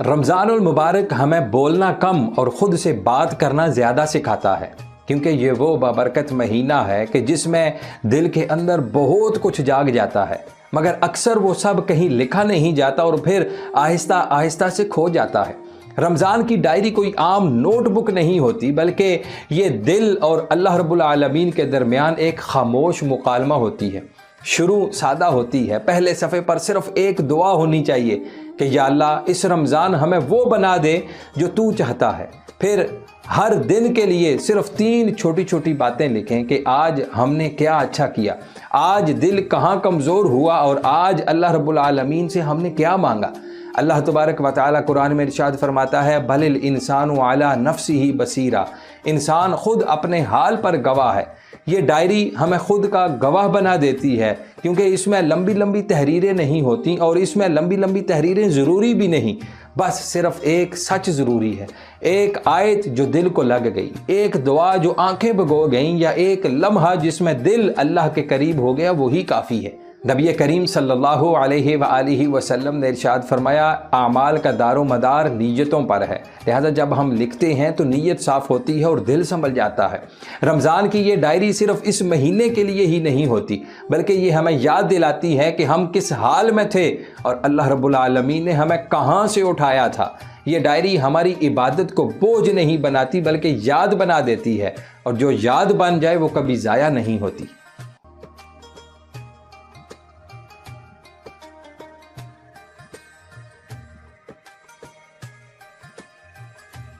رمضان المبارک ہمیں بولنا کم اور خود سے بات کرنا زیادہ سکھاتا ہے، کیونکہ یہ وہ بابرکت مہینہ ہے کہ جس میں دل کے اندر بہت کچھ جاگ جاتا ہے، مگر اکثر وہ سب کہیں لکھا نہیں جاتا اور پھر آہستہ آہستہ سے کھو جاتا ہے۔ رمضان کی ڈائری کوئی عام نوٹ بک نہیں ہوتی، بلکہ یہ دل اور اللہ رب العالمین کے درمیان ایک خاموش مکالمہ ہوتی ہے۔ شروع سادہ ہوتی ہے، پہلے صفحے پر صرف ایک دعا ہونی چاہیے کہ یا اللہ اس رمضان ہمیں وہ بنا دے جو تو چاہتا ہے۔ پھر ہر دن کے لیے صرف 3 چھوٹی چھوٹی باتیں لکھیں کہ آج ہم نے کیا اچھا کیا، آج دل کہاں کمزور ہوا، اور آج اللہ رب العالمین سے ہم نے کیا مانگا۔ اللہ تبارک و تعالیٰ قرآن میں ارشاد فرماتا ہے بل الانسان علی نفسہ بصیرہ، انسان خود اپنے حال پر گواہ ہے۔ یہ ڈائری ہمیں خود کا گواہ بنا دیتی ہے، کیونکہ اس میں لمبی لمبی تحریریں نہیں ہوتی، اور اس میں لمبی لمبی تحریریں ضروری بھی نہیں، بس صرف ایک سچ ضروری ہے، ایک آیت جو دل کو لگ گئی، ایک دعا جو آنکھیں بھگو گئیں، یا ایک لمحہ جس میں دل اللہ کے قریب ہو گیا، وہی کافی ہے۔ نبی کریم صلی اللہ علیہ وآلہ وسلم نے ارشاد فرمایا اعمال کا دار و مدار نیتوں پر ہے، لہذا جب ہم لکھتے ہیں تو نیت صاف ہوتی ہے اور دل سنبھل جاتا ہے۔ رمضان کی یہ ڈائری صرف اس مہینے کے لیے ہی نہیں ہوتی، بلکہ یہ ہمیں یاد دلاتی ہے کہ ہم کس حال میں تھے اور اللہ رب العالمین نے ہمیں کہاں سے اٹھایا تھا۔ یہ ڈائری ہماری عبادت کو بوجھ نہیں بناتی، بلکہ یاد بنا دیتی ہے، اور جو یاد بن جائے وہ کبھی ضائع نہیں ہوتی۔